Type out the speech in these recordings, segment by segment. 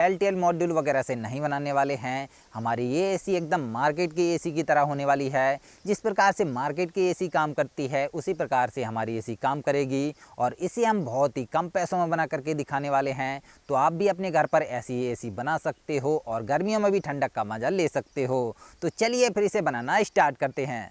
एलटीएल module वगैरह से नहीं बनाने वाले हैं। हमारी ये एसी एकदम मार्केट की एसी की तरह होने वाली है। जिस प्रकार से मार्केट की एसी काम करती है उसी प्रकार से हमारी एसी काम करेगी और इसे हम बहुत ही कम पैसों में बना करके दिखाने वाले हैं। तो आप भी अपने घर पर ऐसी एसी बना सकते हो और गर्मियों में भी ठंडक का मज़ा ले सकते हो। तो चलिए फिर इसे बनाना स्टार्ट करते हैं।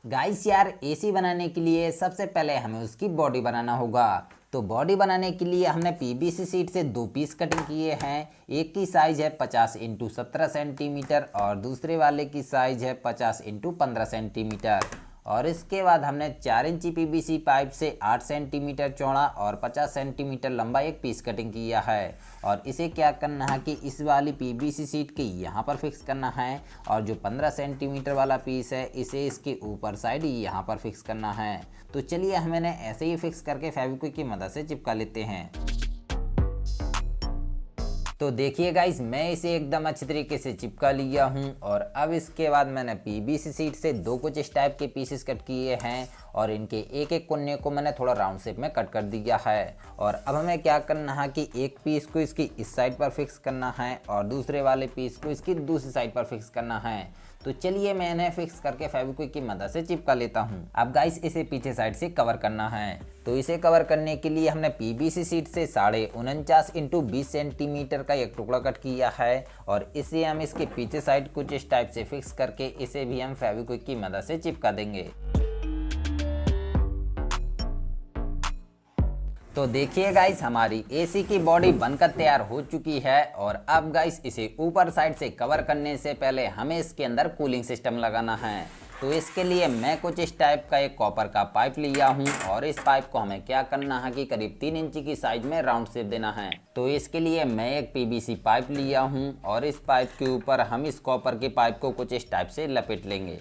गाइस यार, एसी बनाने के लिए सबसे पहले हमें उसकी बॉडी बनाना होगा। तो बॉडी बनाने के लिए हमने पीवीसी शीट से 2 पीस कटिंग किए हैं। एक की साइज़ है 50 × 17 सेंटीमीटर और दूसरे वाले की साइज़ है 50 × 15 सेंटीमीटर। और इसके बाद हमने 4 इंची पीवीसी पाइप से 8 सेंटीमीटर चौड़ा और 50 सेंटीमीटर लंबा एक पीस कटिंग किया है। और इसे क्या करना है कि इस वाली पीवीसी शीट के यहाँ पर फिक्स करना है और जो 15 सेंटीमीटर वाला पीस है इसे इसके ऊपर साइड यहाँ पर फिक्स करना है। तो चलिए हम इन्हें ऐसे ही फिक्स करके फेविक्विक की मदद से चिपका लेते हैं। तो देखिए गाइस, मैं इसे एकदम अच्छी तरीके से चिपका लिया हूँ और अब इसके बाद मैंने पीवीसी शीट से 2 कुछ इस टाइप के पीसेस कट किए हैं और इनके एक एक कोने को मैंने थोड़ा राउंड शेप में कट कर दिया है। और अब हमें क्या करना है कि एक पीस को इसकी इस साइड पर फिक्स करना है और दूसरे वाले पीस को इसकी दूसरी साइड पर फिक्स करना है। तो चलिए मैं इन्हें फिक्स करके फेविक्विक की मदद से चिपका लेता हूँ। अब गाइस इसे पीछे साइड से कवर करना है। तो इसे कवर करने के लिए हमने पीवीसी शीट से 49.5 × 20 सेंटीमीटर का एक टुकड़ा कट किया है और इसे हम इसके पीछे साइड कुछ इस टाइप से फिक्स करके इसे भी हम फेविक्विक की मदद से चिपका देंगे। तो देखिए गाइस, हमारी एसी की बॉडी बनकर तैयार हो चुकी है और अब गाइस इसे ऊपर साइड से कवर करने से पहले हमें इसके अंदर कूलिंग सिस्टम लगाना है। तो इसके लिए मैं कुछ इस टाइप का एक कॉपर का पाइप लिया हूं और इस पाइप को हमें क्या करना है कि करीब 3 इंची की साइज में राउंड शेप देना है। तो इसके लिए मैं एक पीवीसी पाइप लिया हूं और इस पाइप के ऊपर हम इस कॉपर के पाइप को कुछ इस टाइप से लपेट लेंगे।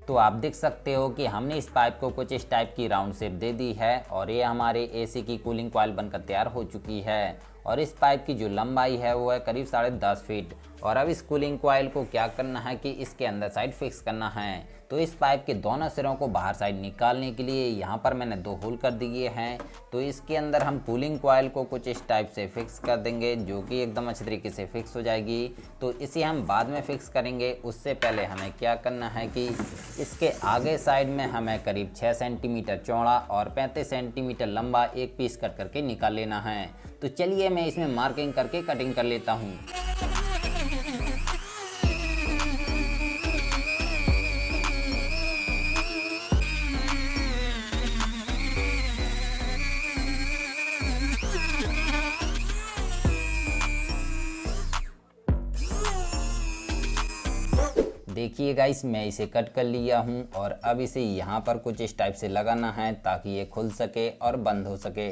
तो आप देख सकते हो कि हमने इस पाइप को कुछ इस टाइप की राउंड शेप दे दी है और ये हमारे एसी की कूलिंग कॉइल बनकर तैयार हो चुकी है। और इस पाइप की जो लंबाई है वो है करीब 10.5 फीट। और अब इस कूलिंग कॉइल को क्या करना है कि इसके अंदर साइड फिक्स करना है। तो इस पाइप के दोनों सिरों को बाहर साइड निकालने के लिए यहाँ पर मैंने 2 होल कर दिए हैं। तो इसके अंदर हम कूलिंग कॉइल को कुछ इस टाइप से फिक्स कर देंगे जो कि एकदम अच्छी तरीके से फिक्स हो जाएगी। तो इसे हम बाद में फिक्स करेंगे, उससे पहले हमें क्या करना है कि इसके आगे साइड में हमें करीब 6 सेंटीमीटर चौड़ा और 35 सेंटीमीटर लंबा एक पीस कट करके निकाल लेना है। तो चलिए मैं इसमें मार्किंग करके कटिंग कर लेता हूँ। देखिए गाइस, मैं इसे कट कर लिया हूँ और अब इसे यहाँ पर कुछ इस टाइप से लगाना है ताकि ये खुल सके और बंद हो सके।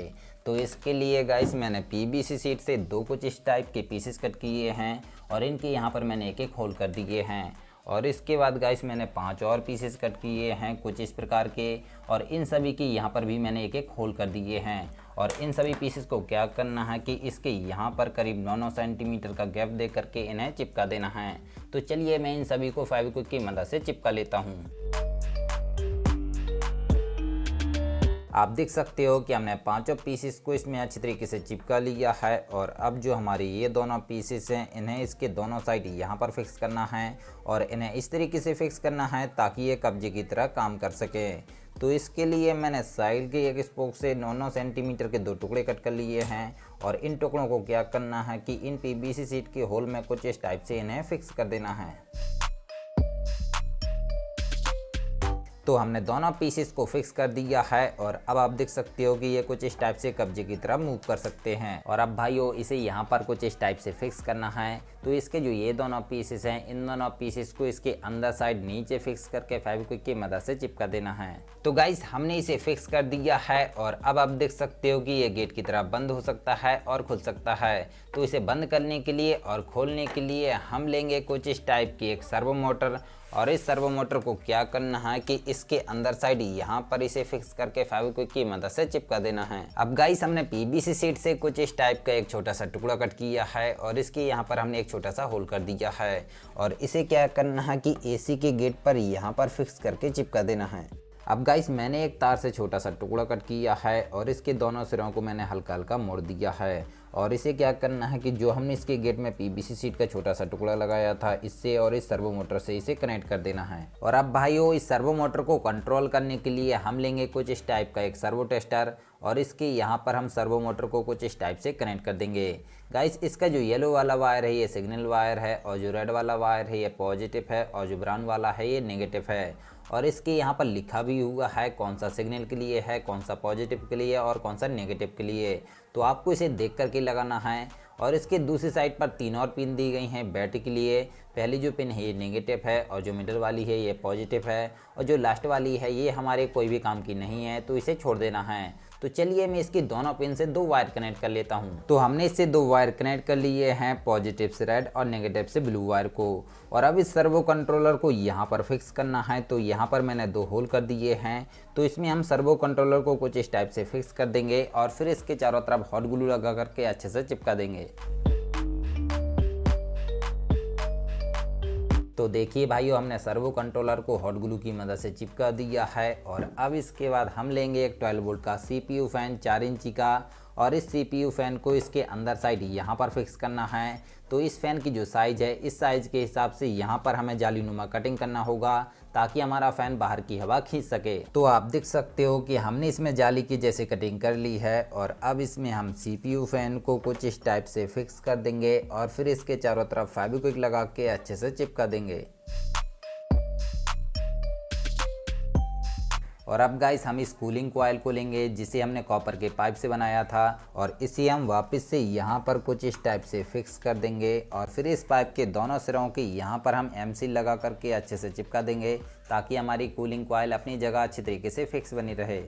तो इसके लिए गाइस मैंने पीवीसी शीट से 2 कुछ इस टाइप के पीसेस कट किए हैं और इनके यहाँ पर मैंने एक एक होल कर दिए हैं। और इसके बाद गाइस मैंने 5 और पीसेस कट किए हैं कुछ इस प्रकार के और इन सभी के यहाँ पर भी मैंने एक एक होल कर दिए हैं। और इन सभी पीसेस को क्या करना है कि इसके यहाँ पर करीब 9 सेंटीमीटर का गैप दे करके इन्हें चिपका देना है। तो चलिए मैं इन सभी को फेविक्विक की मदद से चिपका लेता हूँ। आप देख सकते हो कि हमने 5 पीसेस को इसमें अच्छी तरीके से चिपका लिया है। और अब जो हमारी ये दोनों पीसेस हैं इन्हें इसके दोनों साइड यहाँ पर फिक्स करना है और इन्हें इस तरीके से फिक्स करना है ताकि ये कब्जे की तरह काम कर सके। तो इसके लिए मैंने साइड के एक स्पोक से 9 सेंटीमीटर के 2 टुकड़े कट कर लिए हैं और इन टुकड़ों को क्या करना है कि इन पीवीसी शीट के होल में कुछ इस टाइप से इन्हें फिक्स कर देना है। तो हमने दोनों पीसेस को फिक्स कर दिया है और अब आप देख सकते हो कि ये कुछ इस टाइप से कब्जे की तरह मूव कर सकते हैं। और अब भाइयों इसे यहाँ पर कुछ इस टाइप से फिक्स करना है। तो इसके जो ये दोनों पीसेस हैं इन दोनों पीसेस को इसके अंदर साइड नीचे फिक्स करके फेविक्विक की मदद से चिपका देना है। तो गाइस हमने इसे फिक्स कर दिया है और अब आप देख सकते हो कि ये गेट की तरह बंद हो सकता है और खुल सकता है। तो इसे बंद करने के लिए और खोलने के लिए हम लेंगे कुछ इस टाइप की एक सर्वो मोटर और इस सर्वो मोटर को क्या करना है कि इसके अंदर साइड यहाँ पर इसे फिक्स करके फेविक्विक की मदद से चिपका देना है। अब गाइस हमने पीवीसी शीट से कुछ इस टाइप का एक छोटा सा टुकड़ा कट किया है और इसके यहाँ पर हमने एक छोटा सा होल कर दिया है और इसे क्या करना है कि एसी के गेट पर यहाँ पर फिक्स करके चिपका देना है। अब गाइस मैंने एक तार से छोटा सा टुकड़ा कट किया है और इसके दोनों सिरों को मैंने हल्का हल्का मोड़ दिया है और इसे क्या करना है कि जो हमने इसके गेट में पीवीसी शीट का छोटा सा टुकड़ा लगाया था इससे और इस सर्वो मोटर से इसे कनेक्ट कर देना है। और अब भाइयों इस सर्वो मोटर को कंट्रोल करने के लिए हम लेंगे कुछ इस टाइप का एक सर्वो टेस्टर और इसके यहाँ पर हम सर्वो मोटर को कुछ इस टाइप से कनेक्ट कर देंगे। गाइस इसका जो येलो वाला वायर है ये सिग्नल वायर है और जो रेड वाला वायर है ये पॉजिटिव है और जो ब्राउन वाला है ये नेगेटिव है और इसके यहाँ पर लिखा भी हुआ है कौन सा सिग्नल के लिए है, कौन सा पॉजिटिव के लिए और कौन सा नेगेटिव के लिए। तो आपको इसे देख करके लगाना है। और इसके दूसरी साइड पर 3 और पिन दी गई हैं बैटरी के लिए। पहली जो पिन है ये नेगेटिव है और जो मिडल वाली है ये पॉजिटिव है और जो लास्ट वाली है ये हमारे कोई भी काम की नहीं है, तो इसे छोड़ देना है। तो चलिए मैं इसकी दोनों पिन से 2 वायर कनेक्ट कर लेता हूँ। तो हमने इससे 2 वायर कनेक्ट कर लिए हैं, पॉजिटिव से रेड और नेगेटिव से ब्लू वायर को। और अब इस सर्वो कंट्रोलर को यहाँ पर फिक्स करना है। तो यहाँ पर मैंने 2 होल कर दिए हैं, तो इसमें हम सर्वो कंट्रोलर को कुछ इस टाइप से फिक्स कर देंगे और फिर इसके चारों तरफ हॉट ग्लू लगा करके अच्छे से चिपका देंगे। तो देखिए भाइयों हमने सर्वो कंट्रोलर को हॉट ग्लू की मदद से चिपका दिया है। और अब इसके बाद हम लेंगे एक 12 वोल्ट का CPU फैन 4 इंची का और इस CPU फैन को इसके अंदर साइड यहाँ पर फिक्स करना है। तो इस फैन की जो साइज़ है इस साइज़ के हिसाब से यहाँ पर हमें जालीनुमा कटिंग करना होगा ताकि हमारा फ़ैन बाहर की हवा खींच सके। तो आप देख सकते हो कि हमने इसमें जाली की जैसे कटिंग कर ली है और अब इसमें हम CPU फैन को कुछ इस टाइप से फिक्स कर देंगे और फिर इसके चारों तरफ फेविक्विक लगा के अच्छे से चिपका देंगे। और अब गाइस हम इस कूलिंग कॉइल को लेंगे जिसे हमने कॉपर के पाइप से बनाया था और इसे हम वापस से यहाँ पर कुछ इस टाइप से फिक्स कर देंगे और फिर इस पाइप के दोनों सिरों की यहाँ पर हम एम-सील लगा करके अच्छे से चिपका देंगे ताकि हमारी कूलिंग कॉइल अपनी जगह अच्छी तरीके से फिक्स बनी रहे।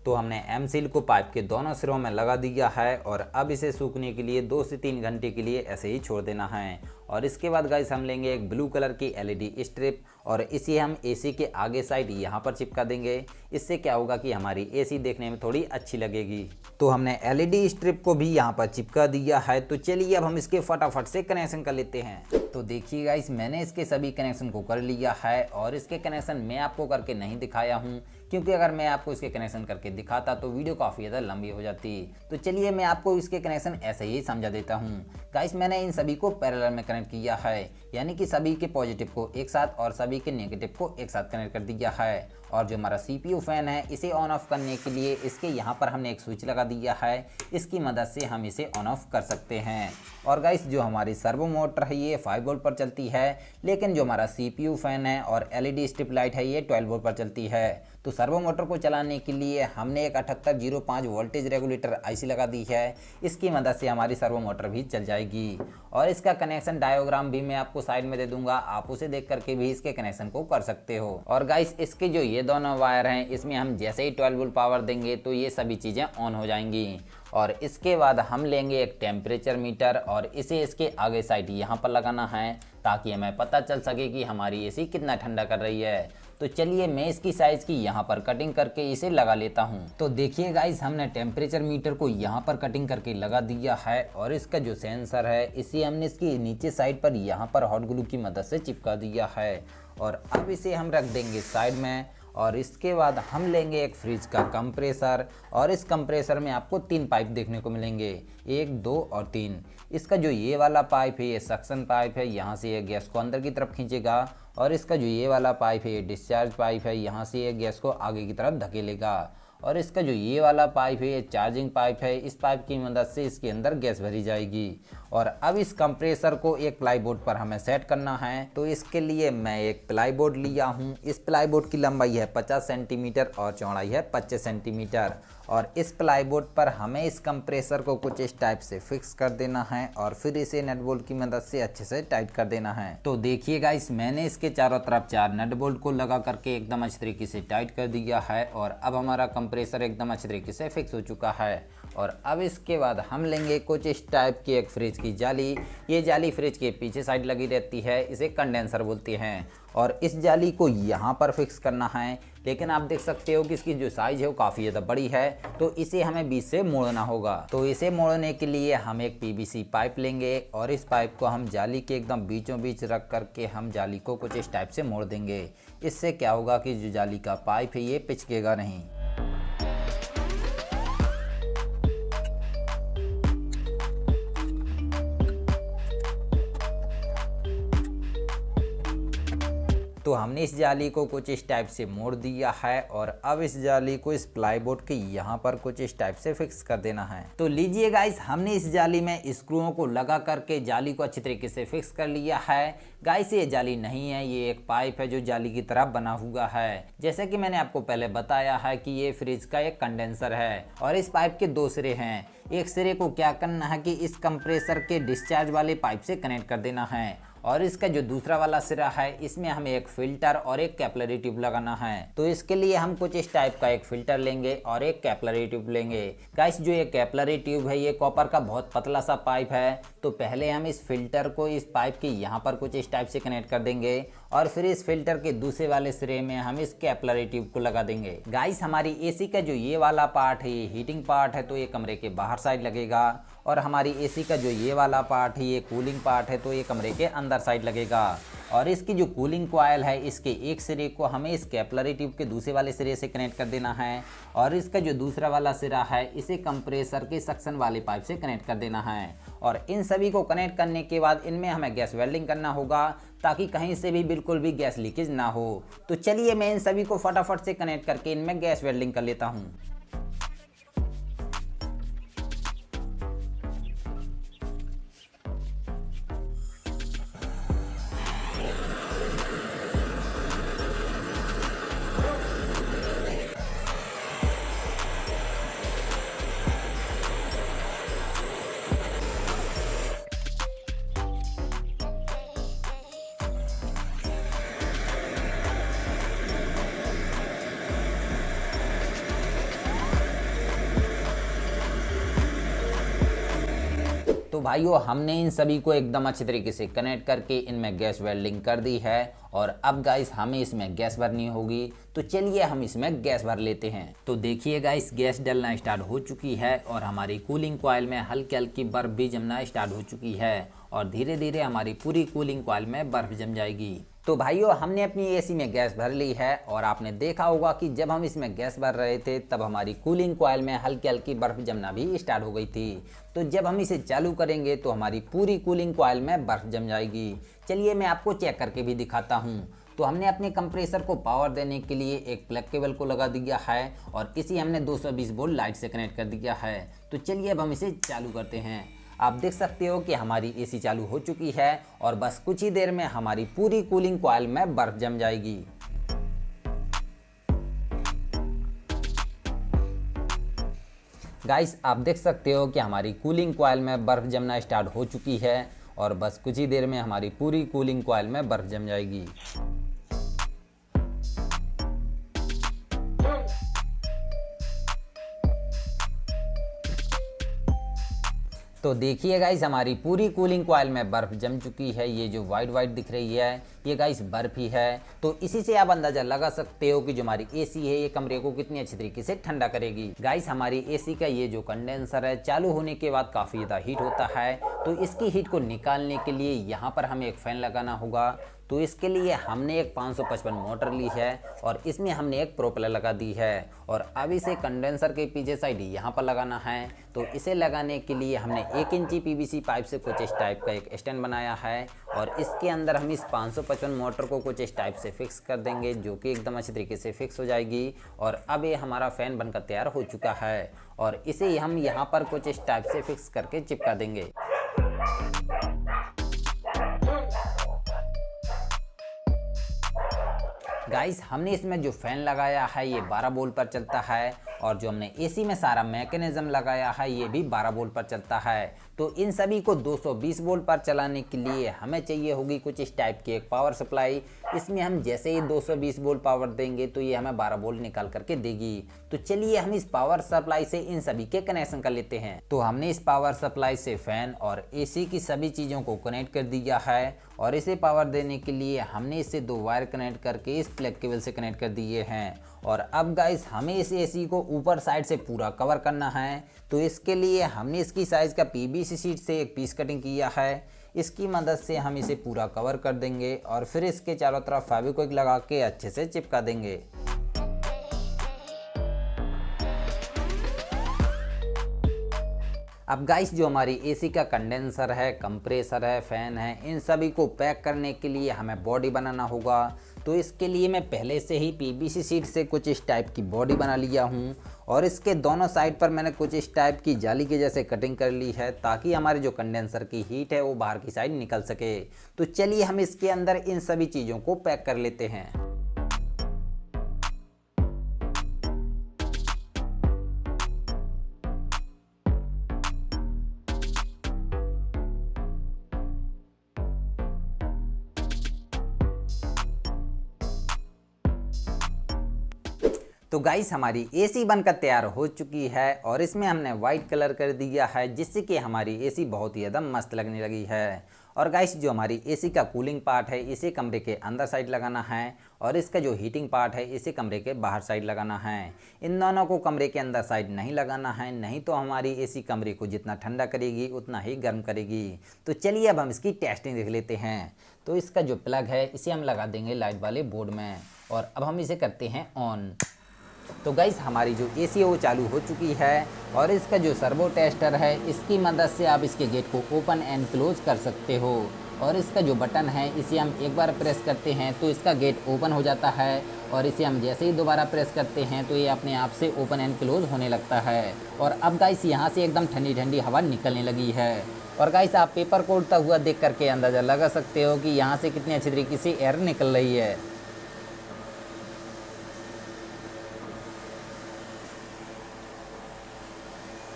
तो हमने एम-सील को पाइप के दोनों सिरों में लगा दिया है और अब इसे सूखने के लिए 2 से 3 घंटे के लिए ऐसे ही छोड़ देना है। और इसके बाद गाइस हम लेंगे एक ब्लू कलर की LED स्ट्रिप और इसे हम AC के आगे साइड यहाँ पर चिपका देंगे। इससे क्या होगा कि हमारी AC देखने में थोड़ी अच्छी लगेगी। तो हमने LED स्ट्रिप को भी यहाँ पर चिपका दिया है। तो चलिए अब हम इसके फटाफट से कनेक्शन कर लेते हैं। तो देखिए गाइस मैंने इसके सभी कनेक्शन को कर लिया है और इसके कनेक्शन मैं आपको करके नहीं दिखाया हूँ क्योंकि अगर मैं आपको इसके कनेक्शन करके दिखाता तो वीडियो काफ़ी ज़्यादा लंबी हो जाती। तो चलिए मैं आपको इसके कनेक्शन ऐसे ही समझा देता हूँ। गाइस मैंने इन सभी को पैरेलल में कनेक्ट किया है, यानी कि सभी के पॉजिटिव को एक साथ और सभी के नेगेटिव को एक साथ कनेक्ट कर दिया है। और जो हमारा CPU फैन है इसे ऑन ऑफ करने के लिए इसके यहाँ पर हमने एक स्विच लगा दिया है, इसकी मदद से हम इसे ऑन ऑफ कर सकते हैं। और गाइस जो हमारी सर्वो मोटर है ये 5 वोल्ट पर चलती है, लेकिन जो हमारा CPU फैन है और LED स्ट्रिप लाइट है ये 12 वोल्ट पर चलती है। तो सर्वो मोटर को चलाने के लिए हमने एक 7805 वोल्टेज रेगुलेटर IC लगा दी है, इसकी मदद से हमारी सर्वो मोटर भी चल जाएगी। और इसका कनेक्शन डायग्राम भी मैं आपको साइड में दे दूंगा, आप उसे देख करके भी इसके कनेक्शन को कर सकते हो। और गाइस इसके जो ये दोनों वायर हैं इसमें हम जैसे ही 12 वोल्ट पावर देंगे तो ये सभी चीज़ें ऑन हो जाएंगी। और इसके बाद हम लेंगे एक टेम्परेचर मीटर और इसे इसके आगे साइड यहाँ पर लगाना है ताकि हमें पता चल सके कि हमारी AC कितना ठंडा कर रही है। तो चलिए मैं इसकी साइज़ की यहाँ पर कटिंग करके इसे लगा लेता हूँ। तो देखिए गाइस हमने टेम्परेचर मीटर को यहाँ पर कटिंग करके लगा दिया है और इसका जो सेंसर है इसे हमने इसकी नीचे साइड पर यहाँ पर हॉट ग्लू की मदद से चिपका दिया है। और अब इसे हम रख देंगे साइड में। और इसके बाद हम लेंगे एक फ्रिज का कंप्रेसर और इस कंप्रेसर में आपको 3 पाइप देखने को मिलेंगे, 1, 2 और 3। इसका जो ये वाला पाइप है ये सक्शन पाइप है, यहाँ से ये गैस को अंदर की तरफ खींचेगा और इसका जो ये वाला पाइप है ये डिस्चार्ज पाइप है, यहाँ से ये गैस को आगे की तरफ धकेलेगा। और इसका जो ये वाला पाइप है ये चार्जिंग पाइप है, इस पाइप की मदद से इसके अंदर गैस भरी जाएगी। और अब इस कंप्रेसर को एक प्लाईबोर्ड पर हमें सेट करना है। तो इसके लिए मैं एक प्लाईबोर्ड लिया हूँ। इस प्लाईबोर्ड की लंबाई है 50 सेंटीमीटर और चौड़ाई है 25 सेंटीमीटर। और इस प्लाईबोर्ड पर हमें इस कंप्रेसर को कुछ इस टाइप से फिक्स कर देना है और फिर इसे नट बोल्ट की मदद से अच्छे से टाइट कर देना है। तो देखिए गाइस मैंने इसके चारों तरफ 4 नट बोल्ट को लगा करके एकदम अच्छी तरीके से टाइट कर दिया है। और अब हमारा कंप्रेसर एकदम अच्छे तरीके से फिक्स हो चुका है। और अब इसके बाद हम लेंगे कुछ इस टाइप की एक फ्रिज की जाली। ये जाली फ्रिज के पीछे साइड लगी रहती है, इसे कंडेंसर बोलते हैं। और इस जाली को यहाँ पर फिक्स करना है, लेकिन आप देख सकते हो कि इसकी जो साइज़ है वो काफ़ी ज़्यादा बड़ी है, तो इसे हमें बीच से मोड़ना होगा। तो इसे मोड़ने के लिए हम एक पीवीसी पाइप लेंगे और इस पाइप को हम जाली के एकदम बीचों बीच रख करके हम जाली को कुछ इस टाइप से मोड़ देंगे। इससे क्या होगा कि जो जाली का पाइप है ये पिचकेगा नहीं। तो हमने इस जाली को कुछ इस टाइप से मोड़ दिया है और अब इस जाली को इस प्लाईबोर्ड के यहाँ पर कुछ इस टाइप से फिक्स कर देना है। तो लीजिए गाइस, हमने इस जाली में स्क्रूओं को लगा करके जाली को अच्छी तरीके से फिक्स कर लिया है। गाइस ये जाली नहीं है, ये एक पाइप है जो जाली की तरह बना हुआ है। जैसे कि मैंने आपको पहले बताया है कि ये फ्रिज का एक कंडेंसर है और इस पाइप के दो सिरे हैं। एक सिरे को क्या करना है कि इस कंप्रेसर के डिस्चार्ज वाले पाइप से कनेक्ट कर देना है और इसका जो दूसरा वाला सिरा है इसमें हमें एक फिल्टर और एक कैपिलरी ट्यूब लगाना है। तो इसके लिए हम कुछ इस टाइप का एक फिल्टर लेंगे और एक कैपिलरी ट्यूब लेंगे। गाइस जो ये कैपिलरी ट्यूब है ये कॉपर का बहुत पतला सा पाइप है। तो पहले हम इस फिल्टर को इस पाइप के यहाँ पर कुछ इस टाइप से कनेक्ट कर देंगे और फिर इस फिल्टर के दूसरे वाले सिरे में हम इस कैपिलरी ट्यूब को लगा देंगे। गाइस हमारी एसी का जो ये वाला पार्ट है ये हीटिंग पार्ट है, तो ये कमरे के बाहर साइड लगेगा और हमारी एसी का जो ये वाला पार्ट है ये कूलिंग पार्ट है, तो ये कमरे के अंदर साइड लगेगा। और इसकी जो कूलिंग कॉइल है इसके एक सिरे को हमें इस कैपिलरी ट्यूब के दूसरे वाले सिरे से कनेक्ट कर देना है और इसका जो दूसरा वाला सिरा है इसे कंप्रेसर के सक्शन वाले पाइप से कनेक्ट कर देना है। और इन सभी को कनेक्ट करने के बाद इनमें हमें गैस वेल्डिंग करना होगा ताकि कहीं से भी बिल्कुल भी गैस लीकेज ना हो। तो चलिए मैं इन सभी को फटाफट से कनेक्ट करके इनमें गैस वेल्डिंग कर लेता हूँ। तो भाइयों हमने इन सभी को एकदम अच्छे तरीके से कनेक्ट करके इनमें गैस वेल्डिंग कर दी है और अब गाइस हमें इसमें गैस भरनी होगी। तो चलिए हम इसमें गैस भर लेते हैं। तो देखिए गाइस गैस डलना स्टार्ट हो चुकी है और हमारी कूलिंग कॉइल में हल्की हल्की बर्फ भी जमना स्टार्ट हो चुकी है और धीरे धीरे हमारी पूरी कूलिंग कॉइल में बर्फ जम जाएगी। तो भाइयों हमने अपनी एसी में गैस भर ली है और आपने देखा होगा कि जब हम इसमें गैस भर रहे थे तब हमारी कूलिंग कॉइल में हल्की हल्की बर्फ जमना भी स्टार्ट हो गई थी। तो जब हम इसे चालू करेंगे तो हमारी पूरी कूलिंग कॉइल में बर्फ जम जाएगी। चलिए मैं आपको चेक करके भी दिखाता हूँ। तो हमने अपने कंप्रेसर को पावर देने के लिए एक प्लग केबल को लगा दिया है और इसी हमने 220 वोल्ट लाइट से कनेक्ट कर दिया है। तो चलिए अब हम इसे चालू करते हैं। आप देख सकते हो कि हमारी एसी चालू हो चुकी है और बस कुछ ही देर में हमारी पूरी कूलिंग कॉइल में बर्फ जम जाएगी। गाइस आप देख सकते हो कि हमारी कूलिंग कॉइल में बर्फ जमना स्टार्ट हो चुकी है और बस कुछ ही देर में हमारी पूरी कूलिंग कॉइल में बर्फ जम जाएगी। तो देखिए गाइस हमारी पूरी कूलिंग कॉइल में बर्फ जम चुकी है। ये जो वाइट वाइट दिख रही है ये गाइस बर्फ ही है। तो इसी से आप अंदाजा लगा सकते हो कि जो हमारी एसी है ये कमरे को कितनी अच्छी तरीके से ठंडा करेगी। गाइस हमारी एसी का ये जो कंडेंसर है चालू होने के बाद काफ़ी ज़्यादा हीट होता है, तो इसकी हीट को निकालने के लिए यहाँ पर हमें एक फ़ैन लगाना होगा। तो इसके लिए हमने एक 555 मोटर ली है और इसमें हमने एक प्रोपेलर लगा दी है और अब इसे कंडेंसर के पीछे साइड यहाँ पर लगाना है। तो इसे लगाने के लिए हमने 1 इंची पीवीसी पाइप से कुछ इस टाइप का एक स्टैंड बनाया है और इसके अंदर हम इस 555 मोटर को कुछ इस टाइप से फिक्स कर देंगे, जो कि एकदम अच्छे तरीके से फिक्स हो जाएगी। और अब ये हमारा फ़ैन बनकर तैयार हो चुका है और इसे हम यहाँ पर कुछ इस टाइप से फिक्स करके चिपका देंगे। गाइस हमने इसमें जो फ़ैन लगाया है ये 12 वोल्ट पर चलता है और जो हमने एसी में सारा मैकेनिज्म लगाया है ये भी 12 वोल्ट पर चलता है। तो इन सभी को 220 वोल्ट पर चलाने के लिए हमें चाहिए होगी कुछ इस टाइप की एक पावर सप्लाई। इसमें हम जैसे ही 220 वोल्ट पावर देंगे तो ये हमें 12 वोल्ट निकाल करके देगी। तो चलिए हम इस पावर सप्लाई से इन सभी के कनेक्शन कर लेते हैं। तो हमने इस पावर सप्लाई से फैन और एसी की सभी चीज़ों को कनेक्ट कर दिया है और इसे पावर देने के लिए हमने इसे 2 वायर कनेक्ट करके इस प्लग केबल से कनेक्ट कर दिए हैं। और अब गाइस हमें इस एसी को ऊपर साइड से पूरा कवर करना है। तो इसके लिए हमने इसकी साइज़ का पीवीसी शीट से एक पीस कटिंग किया है। इसकी मदद से हम इसे पूरा कवर कर देंगे और फिर इसके चारों तरफ फेविक्विक लगा के अच्छे से चिपका देंगे। अब गाइस जो हमारी एसी का कंडेंसर है, कंप्रेसर है, फैन है, इन सभी को पैक करने के लिए हमें बॉडी बनाना होगा। तो इसके लिए मैं पहले से ही पीवीसी शीट से कुछ इस टाइप की बॉडी बना लिया हूँ और इसके दोनों साइड पर मैंने कुछ इस टाइप की जाली के जैसे कटिंग कर ली है ताकि हमारे जो कंडेंसर की हीट है वो बाहर की साइड निकल सके। तो चलिए हम इसके अंदर इन सभी चीज़ों को पैक कर लेते हैं। तो गाइस हमारी एसी बनकर तैयार हो चुकी है और इसमें हमने वाइट कलर कर दिया है जिससे कि हमारी एसी बहुत ही ज़्यादा मस्त लगने लगी है। और गाइस जो हमारी एसी का कूलिंग पार्ट है इसे कमरे के अंदर साइड लगाना है और इसका जो हीटिंग पार्ट है इसे कमरे के बाहर साइड लगाना है। इन दोनों को कमरे के अंदर साइड नहीं लगाना है, नहीं तो हमारी एसी कमरे को जितना ठंडा करेगी उतना ही गर्म करेगी। तो चलिए अब हम इसकी टेस्टिंग देख लेते हैं। तो इसका जो प्लग है इसे हम लगा देंगे लाइट वाले बोर्ड में और अब हम इसे करते हैं ऑन। तो गाइस हमारी जो एसी है वो चालू हो चुकी है और इसका जो सर्वो टेस्टर है इसकी मदद से आप इसके गेट को ओपन एंड क्लोज कर सकते हो। और इसका जो बटन है इसे हम एक बार प्रेस करते हैं तो इसका गेट ओपन हो जाता है और इसे हम जैसे ही दोबारा प्रेस करते हैं तो ये अपने आप से ओपन एंड क्लोज होने लगता है। और अब गाइस यहाँ से एकदम ठंडी ठंडी हवा निकलने लगी है। और गाइस आप पेपर को उड़ता हुआ देख करके अंदाज़ा लगा सकते हो कि यहाँ से कितनी अच्छी तरीके से एयर निकल रही है।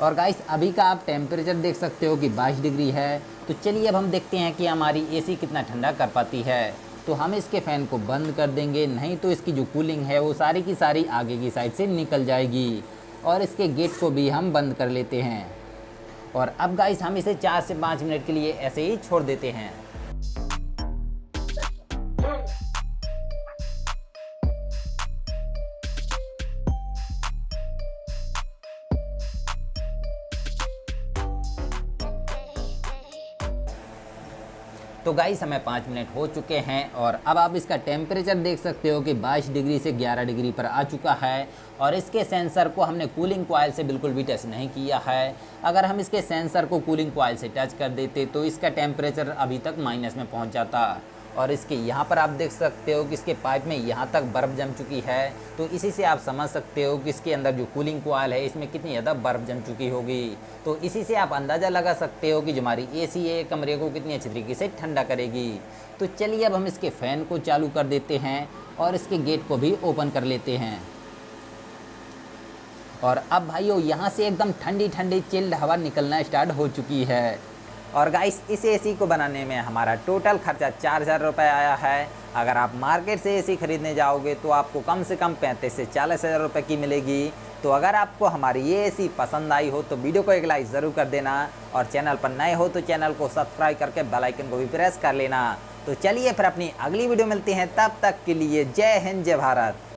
और गाइस अभी का आप टेम्परेचर देख सकते हो कि 22 डिग्री है। तो चलिए अब हम देखते हैं कि हमारी एसी कितना ठंडा कर पाती है। तो हम इसके फ़ैन को बंद कर देंगे, नहीं तो इसकी जो कूलिंग है वो सारी की सारी आगे की साइड से निकल जाएगी। और इसके गेट को भी हम बंद कर लेते हैं। और अब गाइस हम इसे 4 से 5 मिनट के लिए ऐसे ही छोड़ देते हैं। तो गाइस हमें 5 मिनट हो चुके हैं और अब आप इसका टेम्परेचर देख सकते हो कि 22 डिग्री से 11 डिग्री पर आ चुका है। और इसके सेंसर को हमने कूलिंग कॉइल से बिल्कुल भी टच नहीं किया है। अगर हम इसके सेंसर को कूलिंग कॉइल से टच कर देते तो इसका टेम्परेचर अभी तक माइनस में पहुंच जाता। और इसके यहाँ पर आप देख सकते हो कि इसके पाइप में यहाँ तक बर्फ़ जम चुकी है। तो इसी से आप समझ सकते हो कि इसके अंदर जो कूलिंग कॉइल है इसमें कितनी ज़्यादा बर्फ़ जम चुकी होगी। तो इसी से आप अंदाज़ा लगा सकते हो कि जो हमारी एसी है कमरे को कितनी अच्छी तरीके से ठंडा करेगी। तो चलिए अब हम इसके फ़ैन को चालू कर देते हैं और इसके गेट को भी ओपन कर लेते हैं। और अब भाइयों यहाँ से एकदम ठंडी ठंडी चिल्ड हवा निकलना स्टार्ट हो चुकी है। और गाइस इस एसी को बनाने में हमारा टोटल खर्चा 4000 रुपये आया है। अगर आप मार्केट से एसी खरीदने जाओगे तो आपको कम से कम 35 से 40 हज़ार रुपये की मिलेगी। तो अगर आपको हमारी ये एसी पसंद आई हो तो वीडियो को एक लाइक ज़रूर कर देना और चैनल पर नए हो तो चैनल को सब्सक्राइब करके बेल आइकन को भी प्रेस कर लेना। तो चलिए फिर अपनी अगली वीडियो मिलती हैं, तब तक के लिए जय हिंद जय भारत।